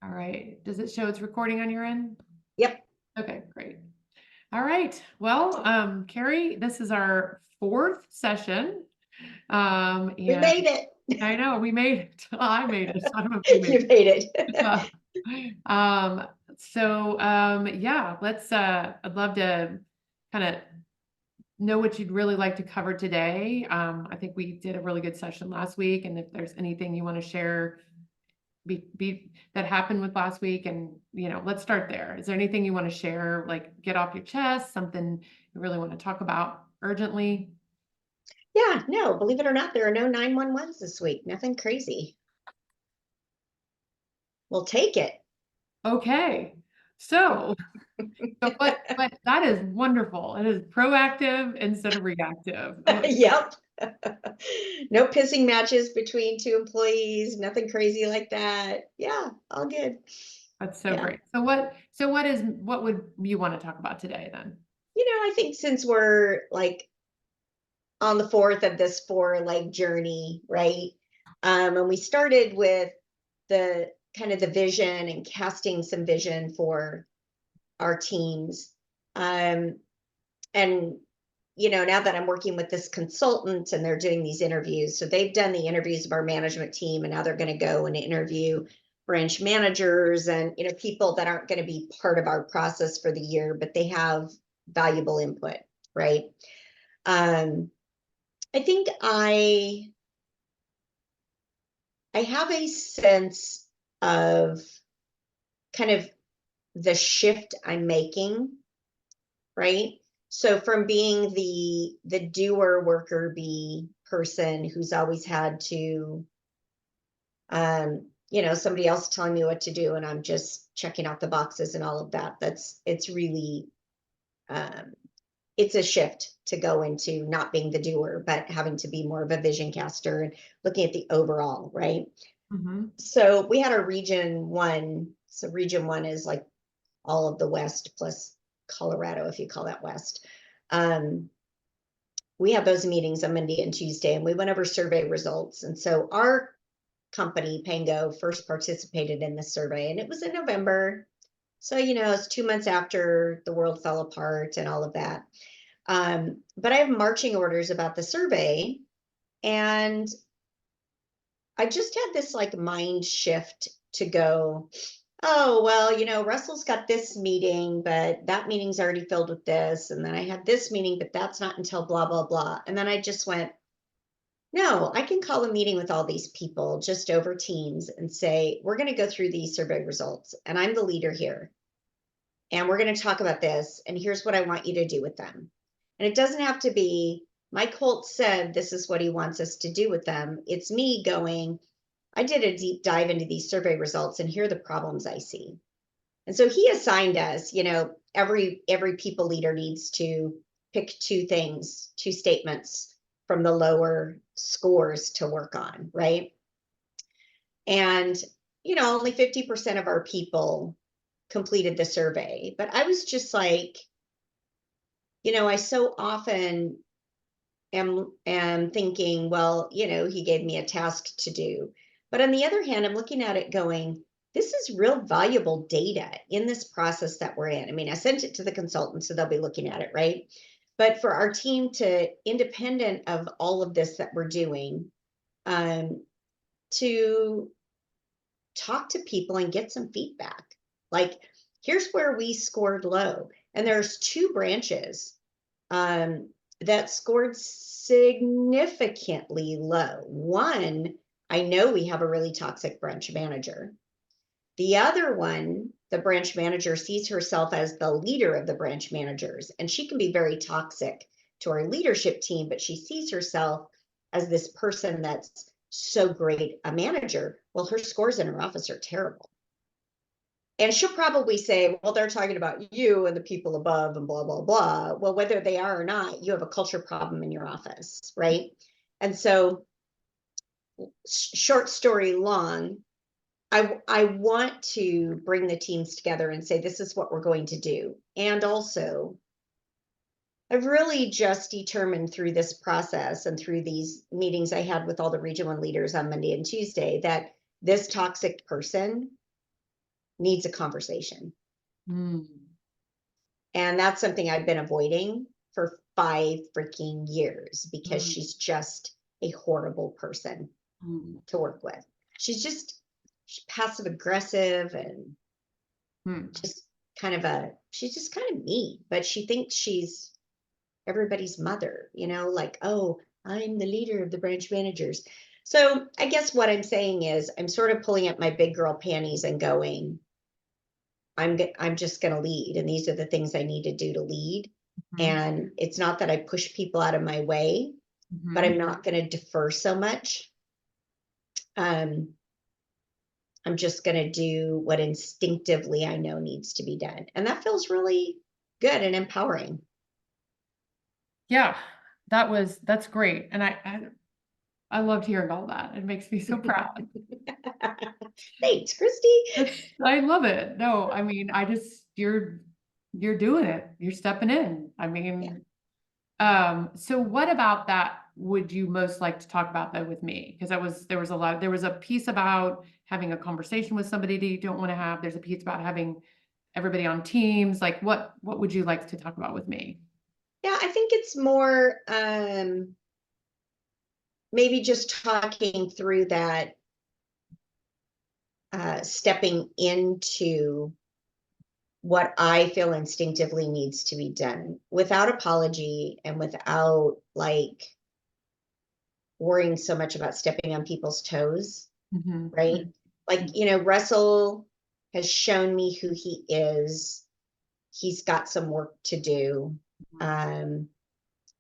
All right. Does it show it's recording on your end? Yep. Okay, great. All right. Well, Carrie, this is our fourth session. We And made it. I know we made it. I made it. I don't know if you made You made it. it. Yeah, I'd love to kind of know what you'd really like to cover today. I think we did a really good session last week, and if there's anything you want to share that happened with last week, and let's start there. Is there anything you want to share, like get off your chest, something you really want to talk about urgently? Yeah, no, believe it or not, there are no 911s this week. Nothing crazy. We'll take it. Okay. So, but that is wonderful. It is proactive instead of reactive. Yep. No pissing matches between two employees, nothing crazy like that. Yeah, all good. That's so Yeah. great. What would you want to talk about today then? I think since we're like on the fourth of this four leg journey, right? And we started with the kind of the vision and casting some vision for our teams. Um, and now that I'm working with this consultant and they're doing these interviews, so they've done the interviews of our management team, and now they're going to go and interview branch managers and people that aren't going to be part of our process for the year, but they have valuable input, right? Um, I think I have a sense of kind of the shift I'm making, right? So from being the doer worker bee person who's always had to somebody else telling me what to do and I'm just checking out the boxes and all of that. It's really um it's a shift to go into not being the doer, but having to be more of a vision caster and looking at the overall, right? Mhm. So we had our region one. So region one is like all of the West plus Colorado, if you call that West. Um, we have those meetings on Monday and Tuesday, and we went over survey results. And so our company, Pango, first participated in the survey, and it was in November. So, it's 2 months after the world fell apart and all of that. But I have marching orders about the survey, and I just had this like mind shift to go, oh, well, Russell's got this meeting, but that meeting's already filled with this. And then I had this meeting, but that's not until blah, blah, blah. And then I just went, no, I can call a meeting with all these people just over Teams and say, we're going to go through these survey results. And I'm the leader here. And we're going to talk about this. And here's what I want you to do with them. And it doesn't have to be, Mike Holt said this is what he wants us to do with them. It's me going, I did a deep dive into these survey results, and here are the problems I see. And so he assigned us, every people leader needs to pick two statements from the lower scores to work on, right? And only 50% of our people completed the survey, but I was just like, I so often am thinking, well, he gave me a task to do. But on the other hand, I'm looking at it going, this is real valuable data in this process that we're in. I mean, I sent it to the consultant, so they'll be looking at it, right? But for our team to, independent of all of this that we're doing, to talk to people and get some feedback. Like, here's where we scored low. And there's two branches that scored significantly low. One, I know we have a really toxic branch manager. The other one, the branch manager sees herself as the leader of the branch managers, and she can be very toxic to our leadership team, but she sees herself as this person that's so great a manager. Well, her scores in her office are terrible. And she'll probably say, well, they're talking about you and the people above and blah, blah, blah. Well, whether they are or not, you have a culture problem in your office, right? And so, short story long, I want to bring the teams together and say, this is what we're going to do. And also, I've really just determined through this process and through these meetings I had with all the region one leaders on Monday and Tuesday that this toxic person needs a conversation. Mm, And that's something I've been avoiding for 5 freaking years because mm, she's just a horrible person mm, to work with. She's passive aggressive and mm. just she's just kind of mean, but she thinks she's everybody's mother, like, oh, I'm the leader of the branch managers. So I guess what I'm saying is I'm sort of pulling up my big girl panties and going, I'm just going to lead. And these are the things I need to do to lead. Mhm, And it's not that I push people out of my way, but mhm. I'm not going to defer so much. Um, I'm just going to do what instinctively I know needs to be done. And that feels really good and empowering. Yeah, that's great. And I loved hearing all that. It makes me so proud. Thanks, Christy. I love it. No, I mean, you're doing it. You're stepping in. I Yeah. mean, so what about that would you most like to talk about though with me? Because there was a piece about having a conversation with somebody that you don't want to have. There's a piece about having everybody on teams. Like what would you like to talk about with me? Yeah, I think it's more maybe just talking through that, stepping into what I feel instinctively needs to be done without apology and without like worrying so much about stepping on people's toes, Mhm, right? mhm, Like, Russell has shown me who he is. He's got some work to do. mhm. Um,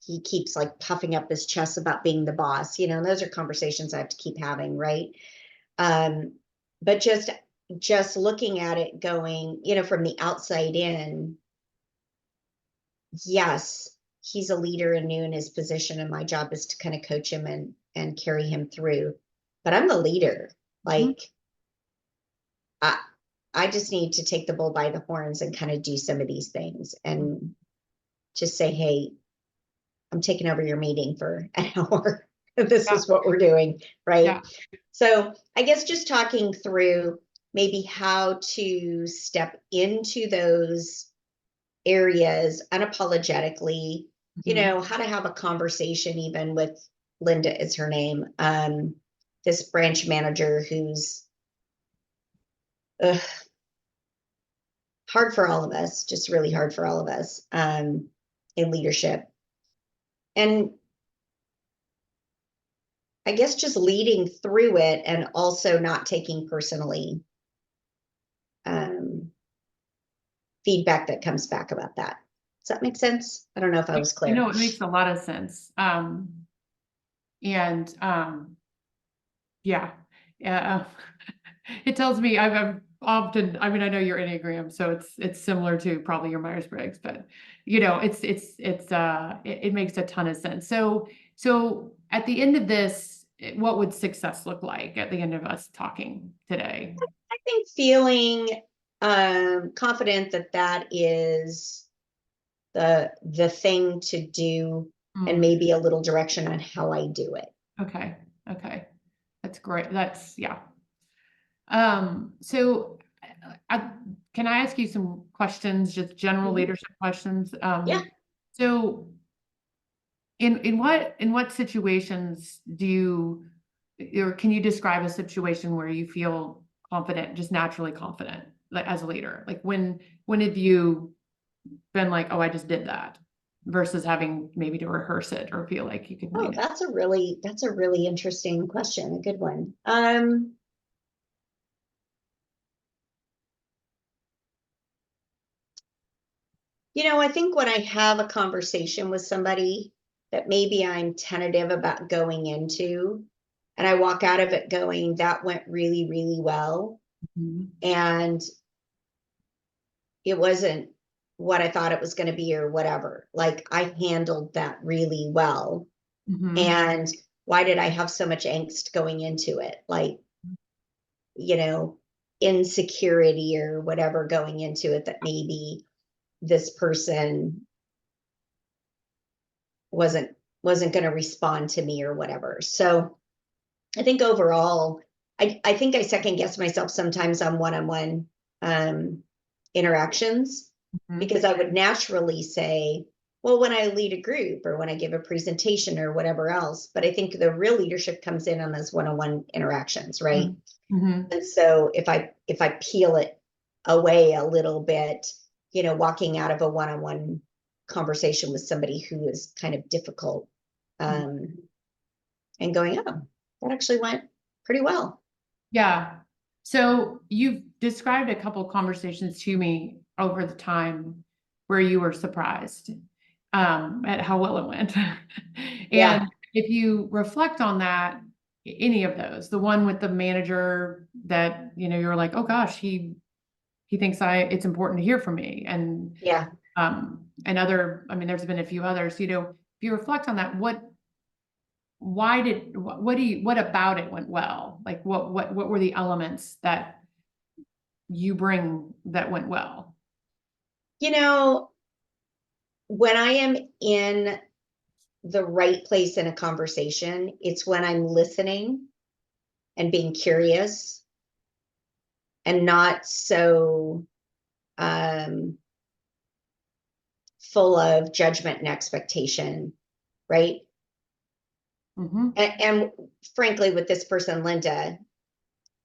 he keeps like puffing up his chest about being the boss, and those are conversations I have to keep having, right? Um, but just looking at it going, from the outside in, yes, he's a leader and new in his position, and my job is to kind of coach him and carry him through. But I'm the leader. Mhm. Like I I just need to take the bull by the horns and kind of do some of these things and just say, hey, I'm taking over your meeting for an hour. This Yeah, is what we're doing, yeah. right? So I guess just talking through maybe how to step into those areas unapologetically, Mhm, how to have a conversation even with Linda is her name, this branch manager who's ugh, hard for all of us, just really hard for all of us in leadership. And I guess just leading through it and also not taking personally um, feedback that comes back about that. Does that make sense? I don't know if I was clear. No, it makes a lot of sense. And yeah, yeah. It tells me I'm often. I mean, I know your Enneagram, so it's similar to probably your Myers-Briggs, but it makes a ton of sense. So at the end of this, what would success look like at the end of us talking today? I think feeling confident that that is the thing to do, and Mm, maybe a little direction on how I do it. okay, okay, that's great. That's yeah. So can I ask you some questions, just general Mhm. leadership questions? Yeah. So in what situations do you or can you describe a situation where you feel confident, just naturally confident, like as a leader? Like when have you been like, oh, I just did that, versus having maybe to rehearse it or feel like you can Oh, wing it? that's a really interesting question. A good one. I think when I have a conversation with somebody that maybe I'm tentative about going into, and I walk out of it going, that went really, really well. Mhm. And it wasn't what I thought it was going to be or whatever. Like I handled that really well. Mhm. And why did I have so much angst going into it? Like, you know, insecurity or whatever going into it that maybe this person wasn't wasn't going to respond to me or whatever. So I think overall, I think I second guess myself sometimes on one-on-one interactions, Mhm. because I would naturally say, well, when I lead a group or when I give a presentation or whatever else, but I think the real leadership comes in on those one-on-one interactions, right? Mhm. And so if I peel it away a little bit, walking out of a one-on-one conversation with somebody who is kind of difficult, Mhm. and going, oh, that actually went pretty well. Yeah. So you've described a couple conversations to me over the time where you were surprised at how well it went. Yeah, And if you reflect on that, any of those, the one with the manager that, you're like, oh gosh, he thinks it's important to hear from me. yeah. And other, I mean, there's been a few others, if you reflect on that, what about it went well? Like what were the elements that you bring that went well? You know, when I am in the right place in a conversation, it's when I'm listening and being curious and not so um, full of judgment and expectation, right? Mm-hmm. And frankly, with this person, Linda,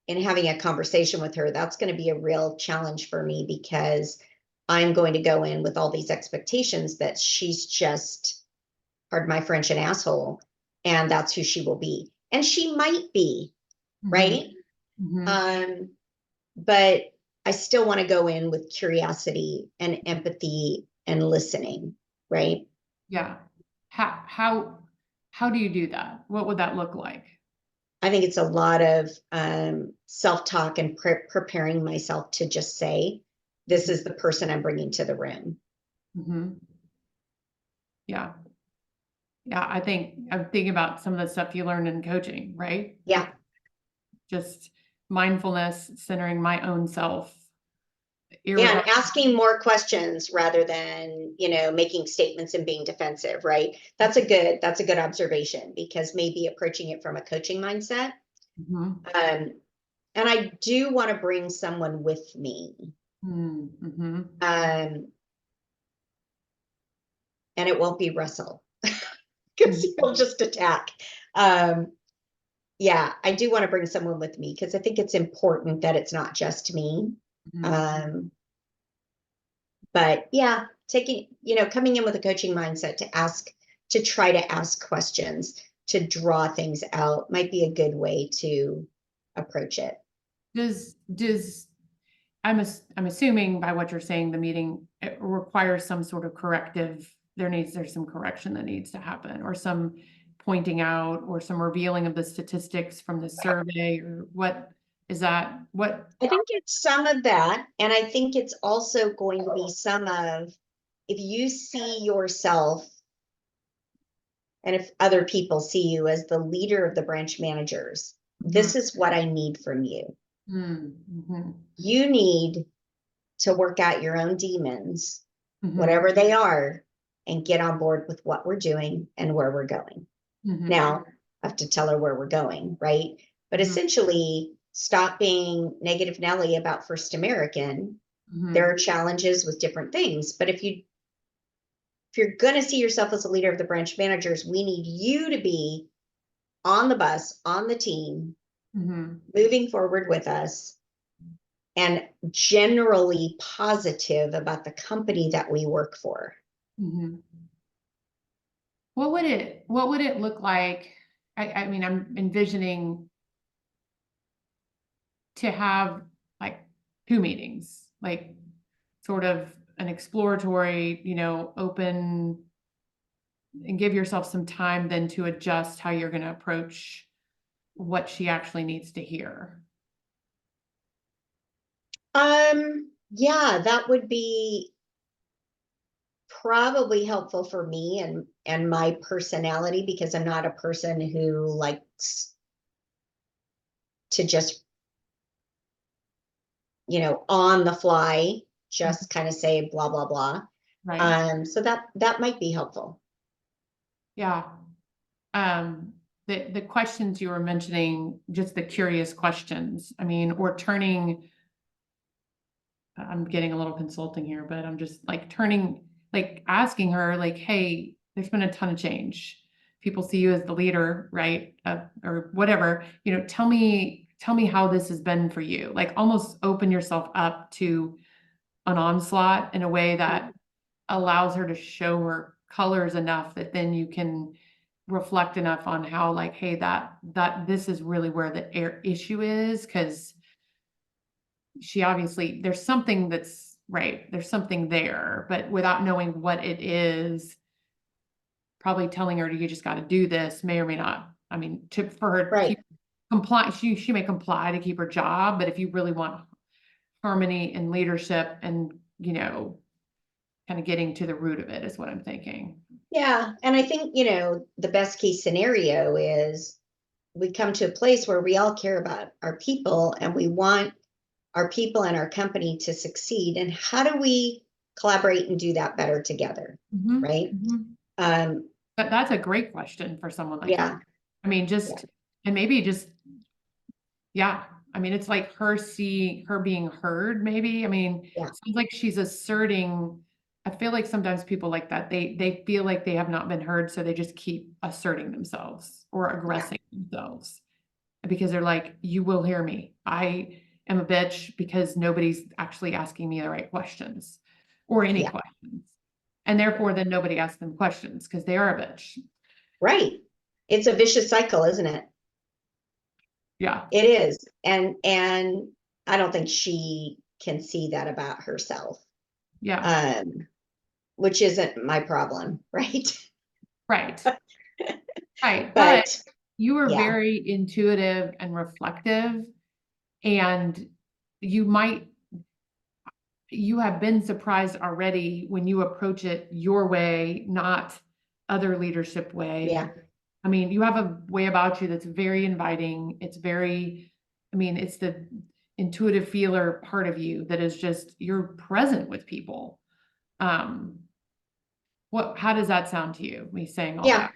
in having a conversation with her, that's going to be a real challenge for me, because I'm going to go in with all these expectations that she's just, pardon my French, an asshole, and that's who she will be. And she might be, Mm-hmm. right? Mm-hmm. Um, but I still want to go in with curiosity and empathy and listening, right? Yeah. How do you do that? What would that look like? I think it's a lot of self-talk and preparing myself to just say, this is the person I'm bringing to the room. Mm-hmm. Yeah. Yeah. I think I'm thinking about some of the stuff you learned in coaching, right? Yeah. Just mindfulness, centering my own self, Yeah, and irregardless. asking more questions rather than, making statements and being defensive, right? That's a good observation, because maybe approaching it from a coaching mindset. Mm-hmm. Um, and I do want to bring someone with me. Mm-hmm. And it won't be Russell, because he'll just attack. Um, yeah, I do want to bring someone with me, because I think it's important that it's not just me. Mm-hmm. Um, but yeah, coming in with a coaching mindset to try to ask questions, to draw things out might be a good way to approach it. Does I'm assuming by what you're saying, the meeting it requires some sort of corrective. There's some correction that needs to happen, or some pointing out, or some revealing of the statistics from the survey, or what is that? What? I think it's some of that. And I think it's also going to be some of, if you see yourself and if other people see you as the leader of the branch managers, Mhm. this is what I need from you. Mm-hmm. You need to work out your own demons, Mm-hmm. whatever they are, and get on board with what we're doing and where we're going. Mm-hmm. Now, I have to tell her where we're going, right? But Mm-hmm. essentially, stop being negative Nelly about First American. Mm-hmm. There are challenges with different things, but if you're going to see yourself as a leader of the branch managers, we need you to be on the bus, on the team, Mm-hmm. moving forward with us, and generally positive about the company that we work for. Mm-hmm. What would it look like? I mean, I'm envisioning to have like 2 meetings, like sort of an exploratory, open, and give yourself some time then to adjust how you're going to approach what she actually needs to hear. Yeah, that would be probably helpful for me and my personality, because I'm not a person who likes to just, on the fly, just kind of say blah, blah, blah. Right. So that might be helpful. Yeah. Um, the questions you were mentioning, just the curious questions, I mean, or turning, I'm getting a little consulting here, but I'm just like turning, like asking her like, hey, there's been a ton of change. People see you as the leader, right? Or whatever, you know, tell me how this has been for you. Like almost open yourself up to an onslaught in a way that allows her to show her colors enough that then you can reflect enough on how like, hey, that this is really where the issue is, because she obviously, there's something that's right, there's something there, but without knowing what it is, probably telling her you just got to do this may or may not, I mean, for her to Right. keep comply, she may comply to keep her job, but if you really want harmony and leadership and, you know, kind of getting to the root of it is what I'm thinking. Yeah. And I think, the best case scenario is we come to a place where we all care about our people and we want our people and our company to succeed. And how do we collaborate and do that better together? Mhm, Right. mhm. Um, That's a great question for someone like her. yeah. I mean, Yeah. and maybe just, yeah, I mean, it's like her being heard, maybe. I mean, Yeah. sounds like she's asserting. I feel like sometimes people like that, they feel like they have not been heard, so they just keep asserting themselves or Yeah. aggressing themselves because they're like, you will hear me. I am a bitch because nobody's actually asking me the right questions or any Yeah. questions. And therefore, then nobody asks them questions because they are a bitch. Right. It's a vicious cycle, isn't it? Yeah. It is. And I don't think she can see that about herself. Yeah. Um, which isn't my problem, right? Right. Right. But But you were yeah. very intuitive and reflective, and you might, you have been surprised already when you approach it your way, not other leadership way. Yeah. I mean, you have a way about you that's very inviting. It's very, I mean, it's the intuitive feeler part of you that is just, you're present with people. Um, how does that sound to you, me saying all Yeah. that?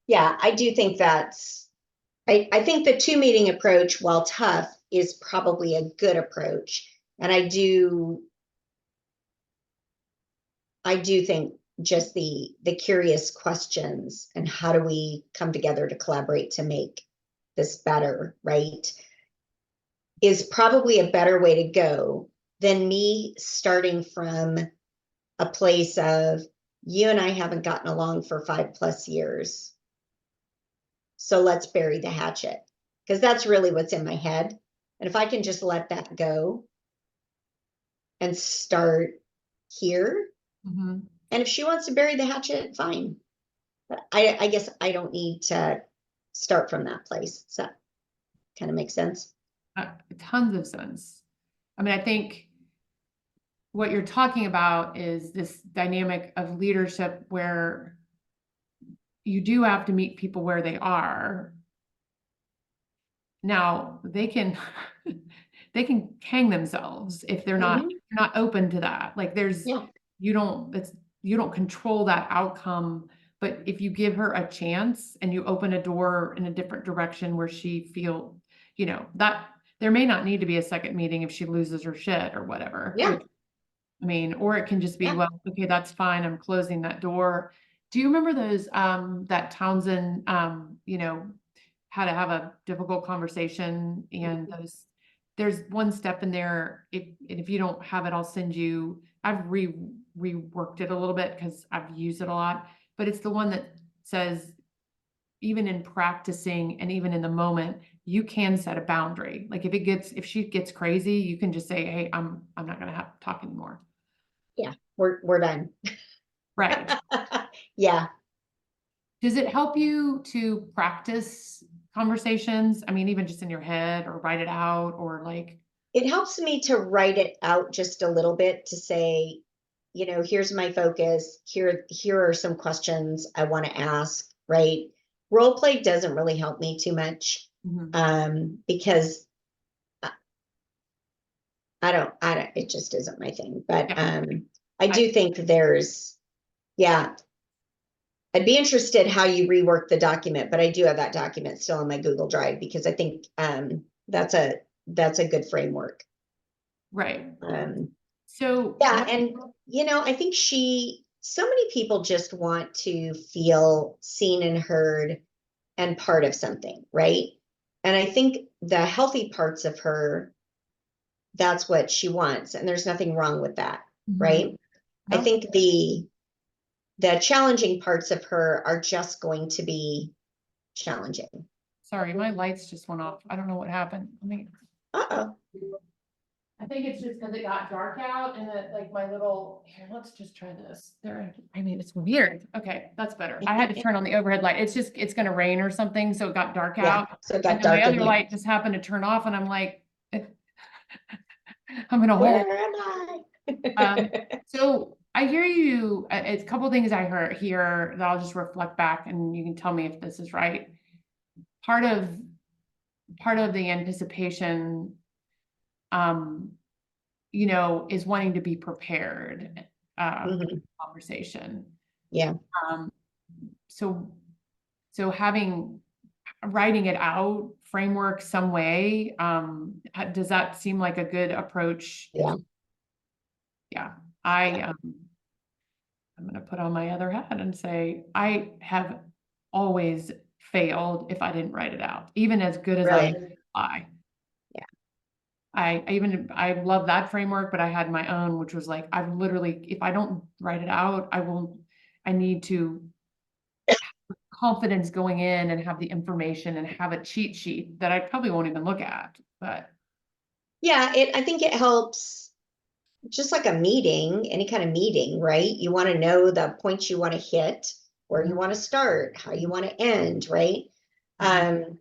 Yeah. I do think I think the 2 meeting approach, while tough, is probably a good approach. And I do think just the curious questions and how do we come together to collaborate to make this better, right, is probably a better way to go than me starting from a place of you and I haven't gotten along for 5+ years. So let's bury the hatchet, because that's really what's in my head. And if I can just let that go and start here, Mhm. and if she wants to bury the hatchet, fine. But I guess I don't need to start from that place. So that kind of makes sense. Tons of sense. I mean, I think what you're talking about is this dynamic of leadership where you do have to meet people where they are. Now, they can they can hang themselves if they're Hmm. not open to that. Like Yeah. you don't control that outcome, but if you give her a chance and you open a door in a different direction where she feel, you know, that there may not need to be a second meeting if she loses her shit or whatever, Yeah. which I mean, or it can just be, Yeah. well, okay, that's fine. I'm closing that door. Do you remember those, that Townsend, you know, how to have a difficult conversation and there's one step in there. If you don't have it, I'll send you, I've reworked it a little bit because I've used it a lot, but it's the one that says, even in practicing and even in the moment, you can set a boundary. Like if she gets crazy, you can just say, hey, I'm not going to have to talk anymore. Yeah. We're done. Right. Yeah. Does it help you to practice conversations? I mean, even just in your head or write it out or like, It helps me to write it out just a little bit to say, here's my focus. Here are some questions I want to ask, right? Role play doesn't really help me too much, mhm, because I don't, it just isn't my thing. But yeah, I I, do think yeah, I'd be interested how you rework the document, but I do have that document still in my Google Drive because I think that's a good framework. Right. Um, So yeah, what, and I think so many people just want to feel seen and heard and part of something, right? And I think the healthy parts of her, that's what she wants, and there's nothing wrong with that, Mhm. right? I No, think the challenging parts of her are just going to be challenging. sorry, my lights just went off. I don't know what happened. Let me, Uh-oh. I think it's just because it got dark out and that like my little, here, let's just try this. There, I mean, it's weird. Okay, that's better. I had to turn on the overhead light. It's gonna rain or something, so it got dark Yeah, out. so it And got then my dark in other here. light just happened to turn off and I'm like, I'm in a Where hole. am I? So I hear you, it's a couple things I heard here that I'll just reflect back and you can tell me if this is right. Part of, part of the anticipation, um, is wanting to be prepared, for Mhm. the conversation. Yeah, Um, so, so writing it out, framework some way, does that seem like a good approach? yeah, Yeah, yeah. I'm gonna put on my other hat and say, I have always failed if I didn't write it out, even as good as I am. Really? I, Yeah, I love that framework, but I had my own, which was like, I've literally, if I don't write it out, I need to have confidence going in and have the information and have a cheat sheet that I probably won't even look at, but yeah. I think it helps. Just like a meeting, any kind of meeting, right? You want to know the points you want to hit, where you Mhm, want to start, how you want to end, right? mhm,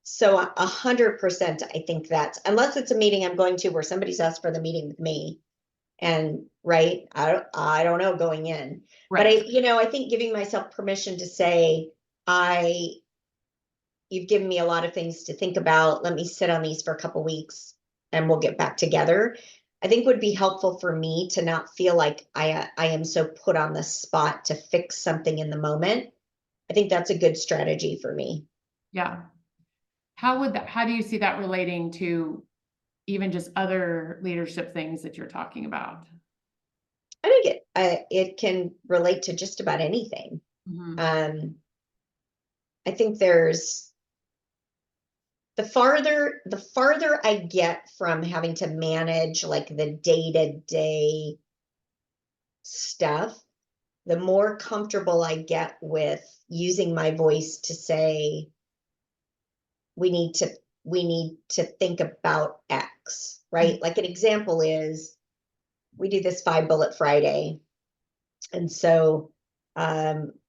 So 100%, I think that's, unless it's a meeting I'm going to where somebody's asked for the meeting with me, and right, I don't know going in, but right, I think giving myself permission to say, I, you've given me a lot of things to think about. Let me sit on these for a couple weeks and we'll get back together. I think would be helpful for me to not feel like I am so put on the spot to fix something in the moment. I think that's a good strategy for me. yeah. How do you see that relating to even just other leadership things that you're talking about? I think it can relate to just about anything. Mhm, Um, I think there's the farther I get from having to manage like the day-to-day stuff, the more comfortable I get with using my voice to say, we need to we need to think about X, mhm, right? Like an example is we do this 5 bullet Friday. And so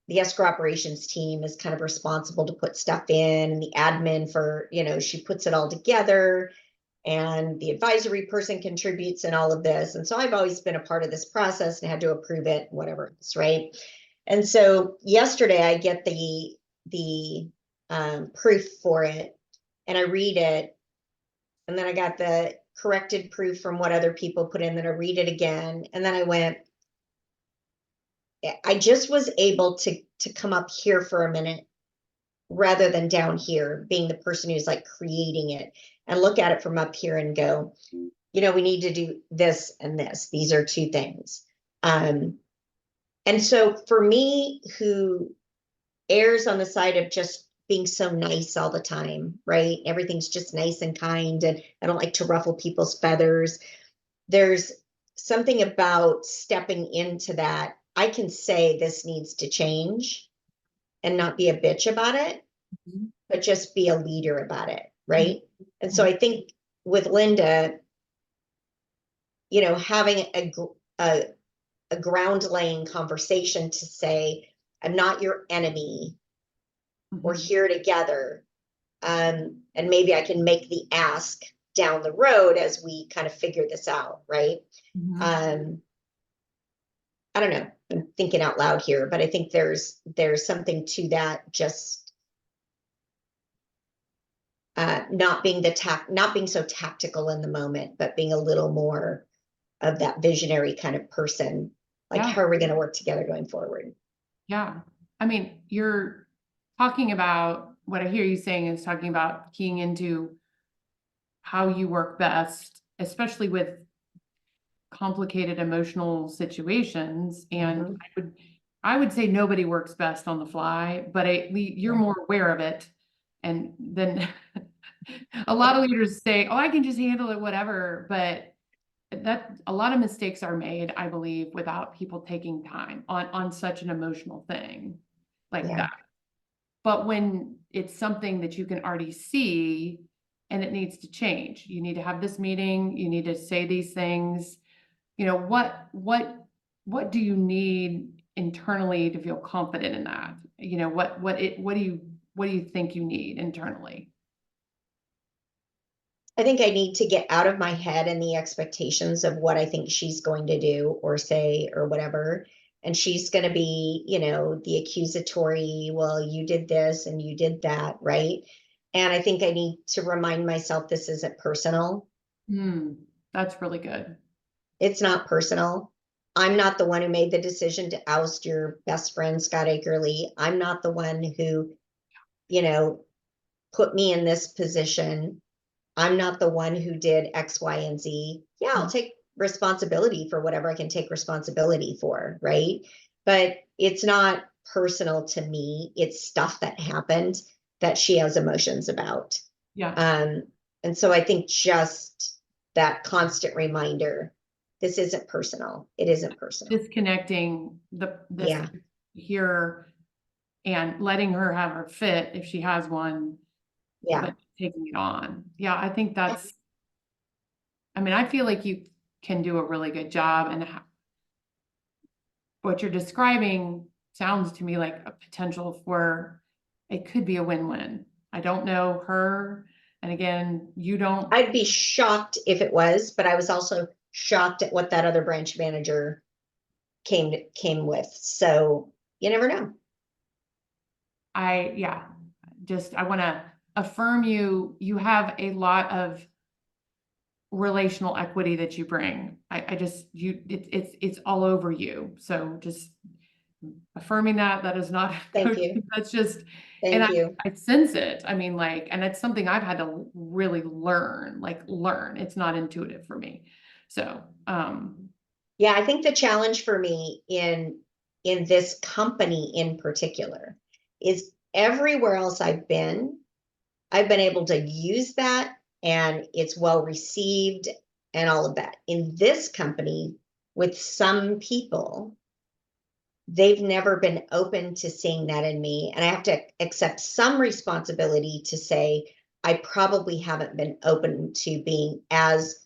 the escrow operations team is kind of responsible to put stuff in, and the admin for, she puts it all together, and the advisory person contributes in all of this. And so I've always been a part of this process and had to approve it, whatever else, right? And so yesterday I get the proof for it, and I read it, and then I got the corrected proof from what other people put in. Then I read it again, and then I went, I just was able to come up here for a minute rather than down here, being the person who's like creating it, and look at it from up here and go, we need to do this and this. These are two things. Um, and so for me, who errs on the side of just being so nice all the time, right? Everything's just nice and kind, and I don't like to ruffle people's feathers. There's something about stepping into that. I can say this needs to change and not be a bitch about it, mhm, but just be a leader about it, mhm, right? And so mhm. I think with Linda, having a ground laying conversation to say, I'm not your enemy. We're Mhm, here together. And maybe I can make the ask down the road as we kind of figure this out, right? mhm. Um, I don't know. I'm thinking out loud here, but I think there's something to that. Just not being so tactical in the moment, but being a little more of that visionary kind of person. Like, Yeah, how are we going to work together going forward? yeah. I mean, you're talking about, what I hear you saying is talking about keying into how you work best, especially with complicated emotional situations. And Mhm. I would say nobody works best on the fly, but you're Yeah. more aware of it. And then a lot of leaders say, oh, I can just handle it, whatever. But that a lot of mistakes are made, I believe, without people taking time on such an emotional thing like Yeah. that. But when it's something that you can already see and it needs to change, you need to have this meeting, you need to say these things, what do you need internally to feel confident in that? What do you think you need internally? I think I need to get out of my head and the expectations of what I think she's going to do or say or whatever. And she's going to be, the accusatory, well, you did this and you did that, right? And I think I need to remind myself this isn't personal. Hmm, that's really good. It's not personal. I'm not the one who made the decision to oust your best friend, Scott Akerley. I'm not the one who, you know, put me in this position. I'm not the one who did X, Y, and Z. Yeah, I'll take responsibility for whatever I can take responsibility for, right? But it's not personal to me. It's stuff that happened that she has emotions about. Yeah, Um, and so I think just that constant reminder, this isn't personal. It isn't personal. disconnecting this Yeah, here and letting her have her fit if she has one, yeah. but taking it on. Yeah, I think Yeah. I mean, I feel like you can do a really good job, and what you're describing sounds to me like a potential for it could be a win-win. I don't know her, and again, you don't. I'd be shocked if it was, but I was also shocked at what that other branch manager came with. So you never know. Yeah, just I want to affirm you have a lot of relational equity that you bring. I just it's all over you. So just affirming that is not Thank coaching. you. That's just, and Thank you. I sense it. I mean, like, and it's something I've had to really learn. It's not intuitive for me. So, Yeah, I think the challenge for me in this company in particular is everywhere else I've been able to use that and it's well received and all of that. In this company, with some people, they've never been open to seeing that in me. And I have to accept some responsibility to say, I probably haven't been open to being as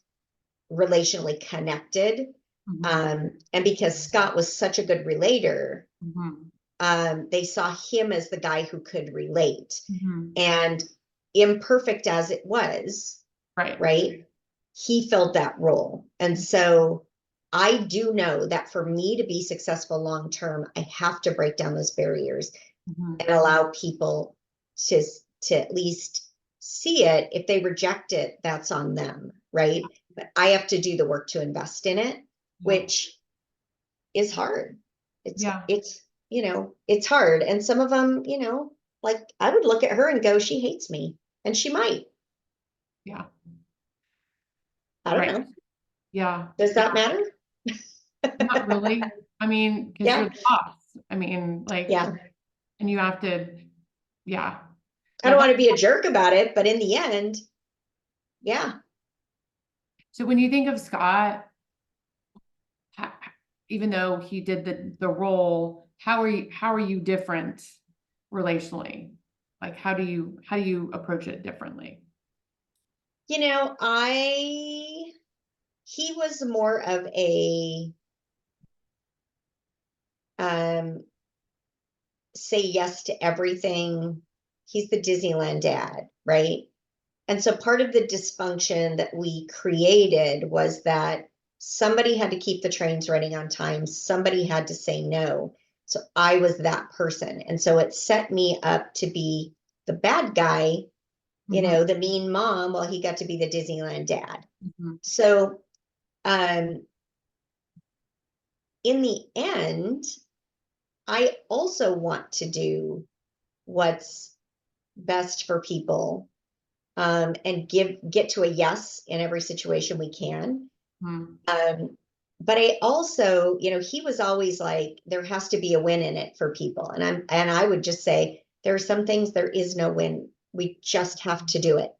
relationally connected. mhm, And because Scott was such a good relator, mhm, they saw him as the guy who could relate. mhm. And imperfect as it was, Right. right? He filled that role. And so I do know that for me to be successful long term, I have to break down those barriers Mhm. and allow people to, to at least see it. If they reject it, that's on them, right? But I have to do the work to invest in it, Yeah. which is hard. It's Yeah. it's it's hard. And some of them, like I would look at her and go, she hates me. And she might. Yeah. I don't Right. know. Yeah. Does Yeah. that matter? Not really. I mean, because you're Yeah. the boss. I mean, like, Yeah. and you have to, yeah. I Yeah. don't want to be a jerk about it, but in the end, yeah. So when you think of Scott, ha- even though he did the role, how are you different relationally? Like how do you approach it differently? I he was more of a um say yes to everything. He's the Disneyland dad, right? And so part of the dysfunction that we created was that somebody had to keep the trains running on time, somebody had to say no. So I was that person. And so it set me up to be the bad guy, Mhm, the mean mom, while he got to be the Disneyland dad. mhm, So in the end, I also want to do what's best for people, and get to a yes in every situation we can. Hmm. But I also, he was always like, there has to be a win in it for people. And I would just say, there are some things there is no win. We just have to do it.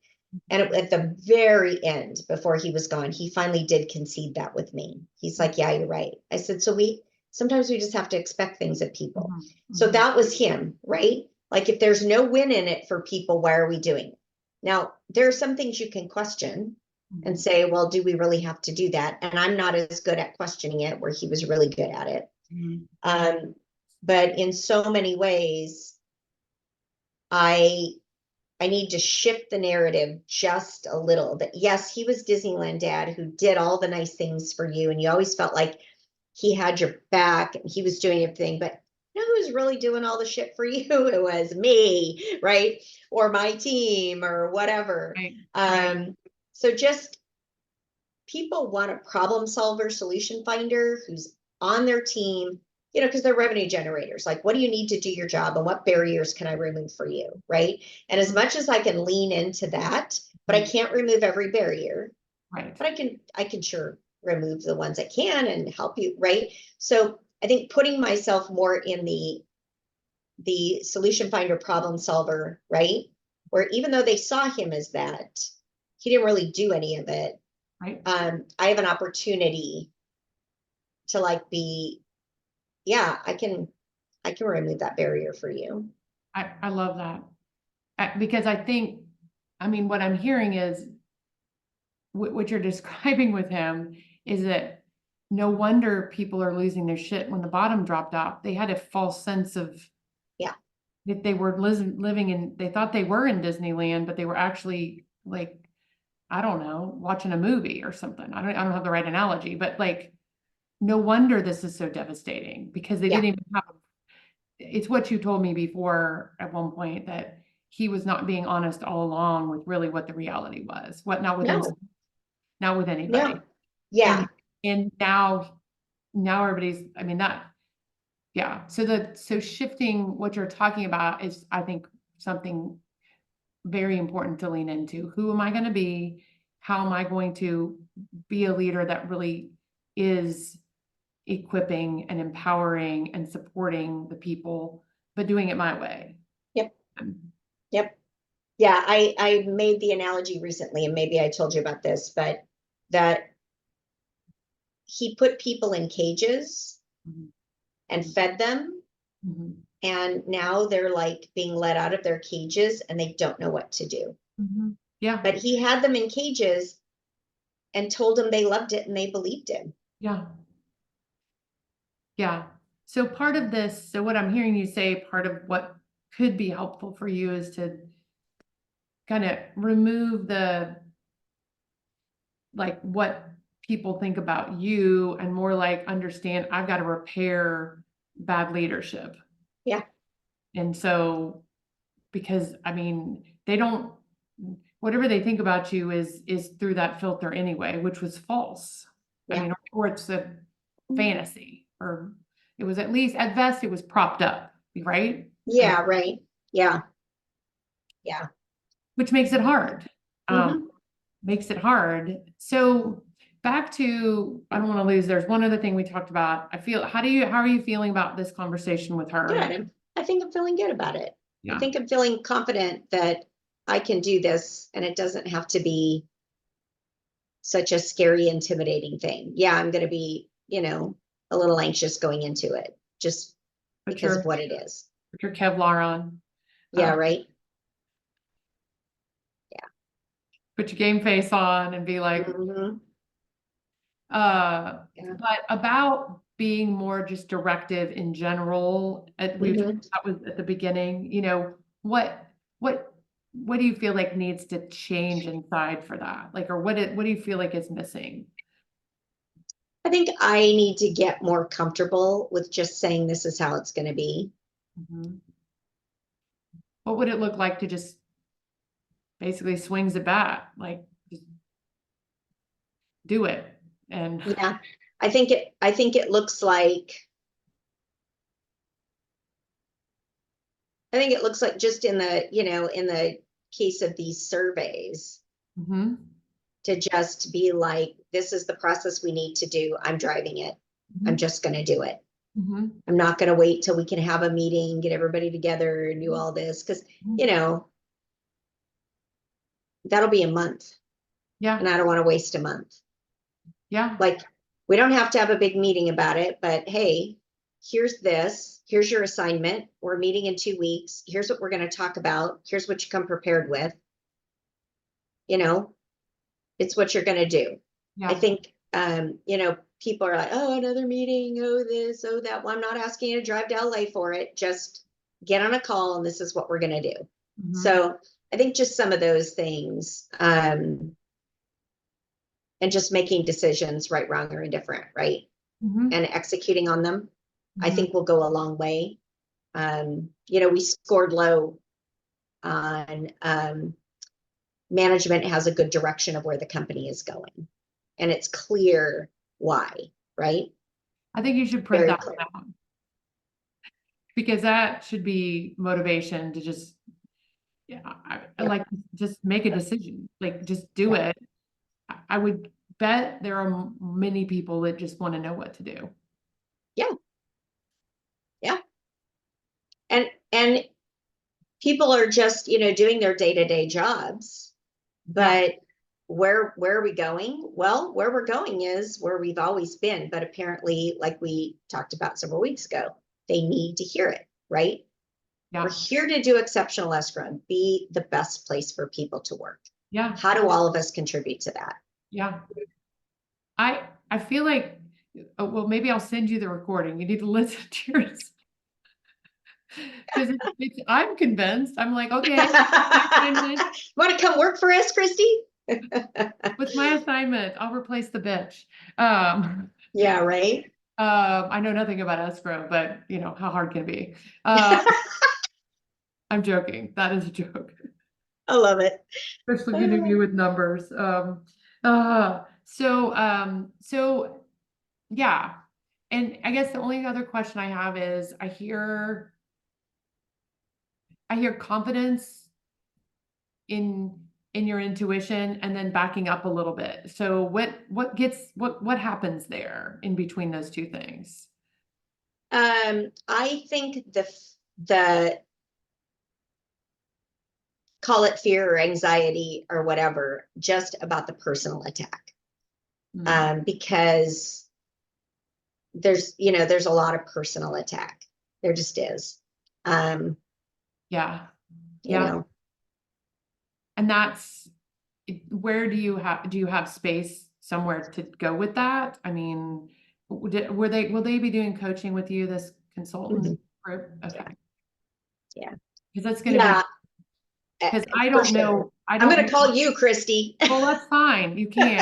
And at the very end, before he was gone, he finally did concede that with me. He's like, yeah, you're right. I said, so sometimes we just have to expect things of people. Mhm, So mhm. that was him, right? Like, if there's no win in it for people, why are we doing it? Now, there are some things you can question and Mhm, say, well, do we really have to do that? And I'm not as good at questioning it, where he was really good at it. mhm. Um, but in so many ways, I I need to shift the narrative just a little. That yes, he was Disneyland dad who did all the nice things for you, and you always felt like he had your back and he was doing everything. But you know who was really doing all the shit for you? It was me, right? Or my team or whatever. Right, right, So just people want a problem solver, solution finder who's on their team, because they're revenue generators. Like, what do you need to do your job, and what barriers can I remove for you? Right. And as mhm, much as I can lean into that, but I mhm. can't remove every barrier, Right. but I can sure remove the ones I can and help you. Right. So I think putting myself more in the solution finder, problem solver, right? Where even though they saw him as that, he didn't really do any of it. Right. I have an opportunity to like be, yeah, I can remove that barrier for you. I love that. Because I think, I mean, what I'm hearing is what you're describing with him is that no wonder people are losing their shit when the bottom dropped out. They had a false sense of Yeah. that they were living in, they thought they were in Disneyland, but they were actually like, I don't know, watching a movie or something. I don't have the right analogy, but like, no wonder this is so devastating because they Yeah. didn't even have, it's what you told me before at one point that he was not being honest all along with really what the reality was, what not with No. not with anybody. No. Yeah. And now everybody's, I mean, that, yeah. So shifting what you're talking about is, I think, something very important to lean into. Who am I going to be? How am I going to be a leader that really is equipping and empowering and supporting the people, but doing it my way? Yep. Um, Yep. Yeah. I made the analogy recently, and maybe I told you about this, but that he put people in cages mhm, and fed them. mhm, And now they're like being let out of their cages and they don't know what to do. mhm. Yeah, But he had them in cages and told them they loved it and they believed him. yeah, yeah. So part of this, so what I'm hearing you say, part of what could be helpful for you is to kind of remove the, like, what people think about you and more like understand I've got to repair bad leadership. Yeah. And so, because I mean, they don't, whatever they think about you is through that filter anyway, which was false. I Yeah. mean, or it's a fantasy, or it was, at least at best it was propped up, right? I mean, Yeah. Right. Yeah. Yeah. which makes it hard. Hmm. Makes it hard. So back to, I don't want to lose, there's one other thing we talked about. I feel, how are you feeling about this conversation with her? Good. I think I'm feeling good about it. I Yeah, think I'm feeling confident that I can do this and it doesn't have to be such a scary, intimidating thing. Yeah, I'm going to be, a little anxious going into it just put because of your, what it is. put your Kevlar on, Yeah, right. put your game face on and be like, Hmm. Yeah. but about being more just directive in general, Hmm. that was at the beginning, what, what, what do you feel like needs to change inside for that? Like, or what do you feel like is missing? I think I need to get more comfortable with just saying this is how it's going to be. Mhm. What would it look like to just basically swings the bat, like just do it? And Yeah. I think it looks like I think it looks like just in the, in the case of these surveys, Mm-hmm. to just be like, this is the process we need to do. I'm driving it. I'm just going to do it. Mm-hmm. I'm not going to wait till we can have a meeting, get everybody together and do all this. Cause that'll be a month Yeah. and I don't want to waste a month. Yeah. Like, we don't have to have a big meeting about it, but hey, here's this, here's your assignment. We're meeting in 2 weeks. Here's what we're going to talk about. Here's what you come prepared with. It's what you're going to do. I Yeah. think, people are like, oh, another meeting, oh, this, oh, that. Well, I'm not asking you to drive to LA for it. Just get on a call and this is what we're going to do. Mm-hmm. So I think just some of those things, and just making decisions, right, wrong, or indifferent, right? Mm-hmm. And executing on them, I Mm-hmm. think will go a long way. We scored low on, management has a good direction of where the company is going. And it's clear why, right? I think you should print Very that clear. down, because that should be motivation to just, I Yep. like, just make a decision, like just do Yep. it. I would bet there are many people that just want to know what to do. Yeah. Yeah. And people are just, doing their day-to-day jobs, but where are we going? Well, where we're going is where we've always been, but apparently, like we talked about several weeks ago, they need to hear it, right? Yeah. We're here to do exceptional escrow and be the best place for people to work. Yeah. How do all of us contribute to that? Yeah. I feel like, well, maybe I'll send you the recording. You need to listen to yours. Because I'm convinced. I'm like, okay, Want to come work for us, Christy? what's my assignment? I'll replace the bitch. Yeah, right. I know nothing about escrow, but how hard can it be? I'm joking. That is a joke. I love it. Especially if you knew me with numbers. So yeah. And I guess the only other question I have is I hear confidence in your intuition and then backing up a little bit. So what happens there in between those two things? I think the call it fear or anxiety or whatever, just about the personal attack. Because there's a lot of personal attack. There just is. Yeah. And that's where do you have space somewhere to go with that? I mean, will they be doing coaching with you, this consultant group? Okay. Yeah. Because that's going to be, because I don't know. I'm going to call you, Christy. Well, that's fine. You can.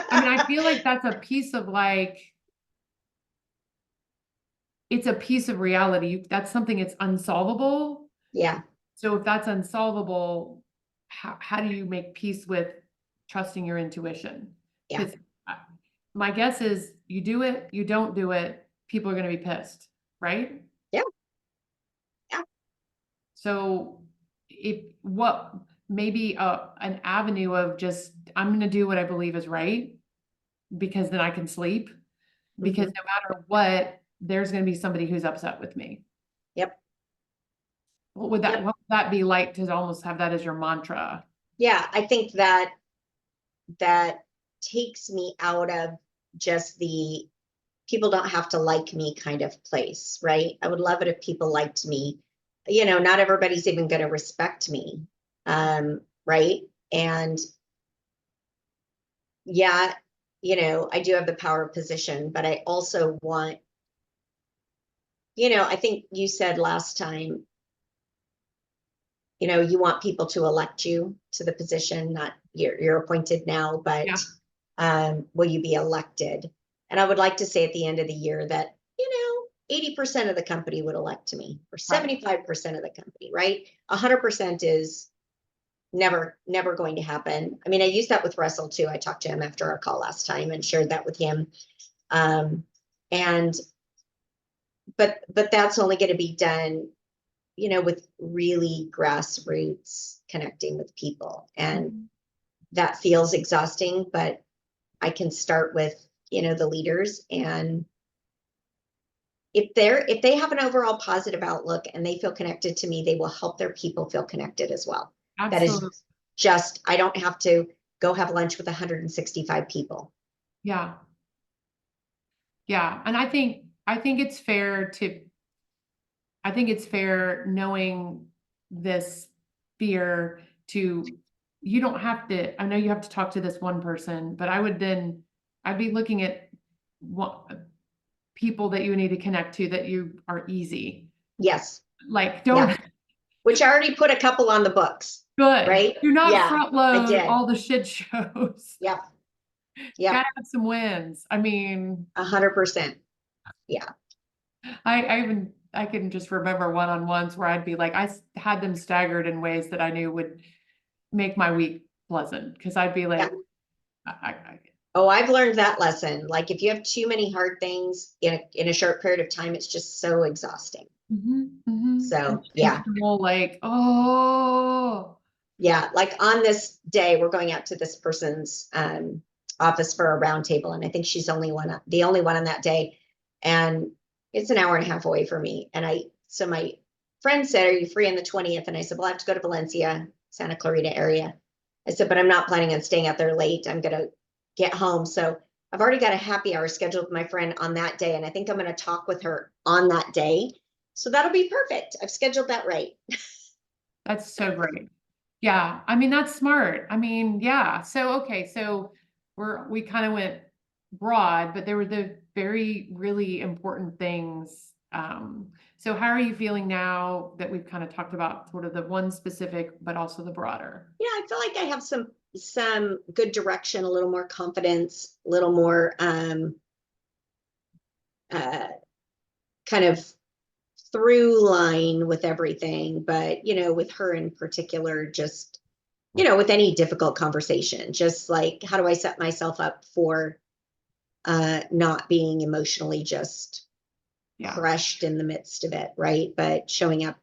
I mean, I feel like that's a piece of it's a piece of reality. That's something it's unsolvable. Yeah. So if that's unsolvable, how do you make peace with trusting your intuition? Yeah. My guess is you do it, you don't do it, people are going to be pissed, right? Yeah. Yeah. So maybe an avenue of just, I'm going to do what I believe is right, because then I can sleep, because no matter what, there's going to be somebody who's upset with me. Yep. What would that be like to almost have that as your mantra? Yeah, I think that takes me out of just the people don't have to like me kind of place, right? I would love it if people liked me. Not everybody's even going to respect me. Right. And yeah, I do have the power of position, but I also want, I think you said last time, you want people to elect you to the position, not you're appointed now, but will you be elected? And I would like to say at the end of the year that, 80% of the company would elect me, or 75% of the company, right? 100% is never going to happen. I mean, I used that with Russell too. I talked to him after our call last time and shared that with him. But that's only going to be done with really grassroots connecting with people. And Mhm. that feels exhausting, but I can start with, the leaders, and if they have an overall positive outlook and they feel connected to me, they will help their people feel connected as well. That Absolutely. is just, I don't have to go have lunch with 165 people. Yeah. Yeah. And I think it's fair knowing this fear to, you don't have to, I know you have to talk to this one person, but I'd be looking at what people that you need to connect to that you are easy. Yes. Like, Yeah. don't, Which I already put a couple on the books, good. right? Do not Yeah, front I load did. all the shit shows. Yep. Gotta Yep. have some wins. I mean, 100%. Yeah. I can just remember one-on-ones where I'd be like, had them staggered in ways that I knew would make my week pleasant. Cause I'd be Yeah. like, Oh, I've learned that lesson. Like if you have too many hard things in a short period of time, it's just so exhausting. So yeah. intentional, like, oh, Yeah. Like on this day, we're going out to this person's office for a roundtable. And I think she's the only one on that day. And it's an hour and a half away from me. So my friend said, "Are you free on the 20th?" And I said, "Well, I have to go to Valencia, Santa Clarita area." I said, "But I'm not planning on staying out there late. I'm going to get home." So I've already got a happy hour scheduled with my friend on that day. And I think I'm going to talk with her on that day. So that'll be perfect. I've scheduled that right. that's so great. Yeah, I mean, that's smart. I mean, yeah. So, okay, so we kind of went broad, but there were the very, really important things. So how are you feeling now that we've kind of talked about sort of the one specific, but also the broader? Yeah, I feel like I have some good direction, a little more confidence, a little more uh kind of through line with everything. But with her in particular, just with any difficult conversation, just like how do I set myself up for not being emotionally just Yeah. crushed in the midst of it, right? But showing up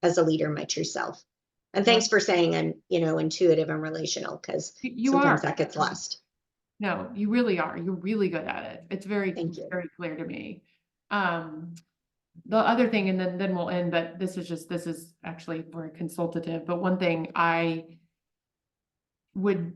as a leader, my true self. And Yeah. thanks for saying I'm, intuitive and relational, because You sometimes are. that gets lost. No, you really are. You're really good at it. It's Thank you. very clear to me. Um, the other thing, and then we'll end, but this is actually very consultative, but one thing I would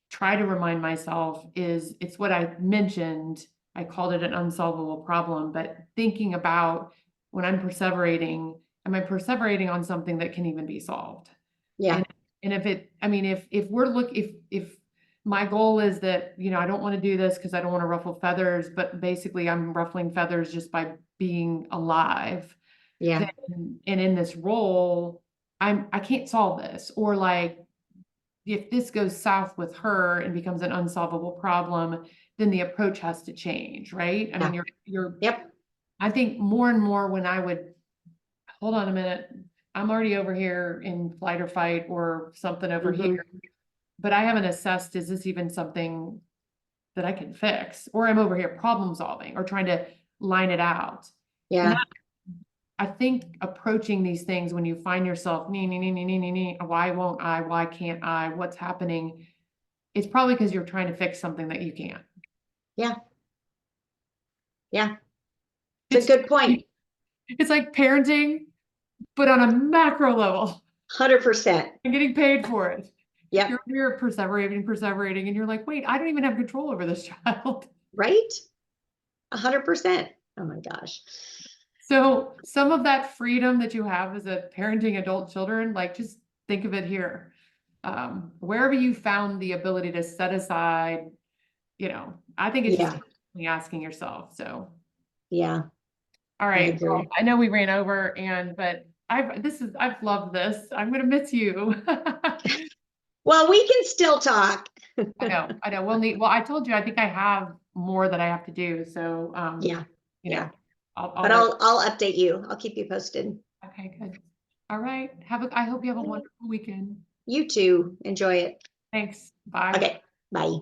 try to remind myself is it's what I mentioned. I called it an unsolvable problem, but thinking about when I'm perseverating, am I perseverating on something that can even be solved? Yeah. And if I mean, if my goal is that, I don't want to do this because I don't want to ruffle feathers, but basically I'm ruffling feathers just by being alive, Yeah. then, and in this role, I can't solve this. Or like, if this goes south with her and becomes an unsolvable problem, then the approach has to change, right? I mean, Yeah. you're, Yep. I think more and more when I would, hold on a minute, I'm already over here in flight or fight or something over Mm-hmm. here, but I haven't assessed, is this even something that I can fix? Or I'm over here problem solving or trying to line it out. And Yeah. I think approaching these things when you find yourself, why won't I? Why can't I? What's happening? It's probably because you're trying to fix something that you can't. Yeah. Yeah. It's a It's good point. it's like parenting, but on a macro level 100%. and getting paid for it. Yep. You're perseverating, and you're like, wait, I don't even have control over this child. Right? 100%. Oh my gosh. So some of that freedom that you have as a parenting adult children, like just think of it here. Wherever you found the ability to set aside, I think it's just Yeah. asking yourself. So, Yeah. all I right. Well, agree. I know we ran over but I've loved this. I'm going to miss you. Well, we can still talk. I know. Well, I told you, I think I have more that I have to do. So, Yeah. you know, Yeah. I'll But let, I'll update you. I'll keep you posted. okay, good. All right. I hope you have a wonderful weekend. You too. Enjoy it. Thanks. Bye. Okay. Bye.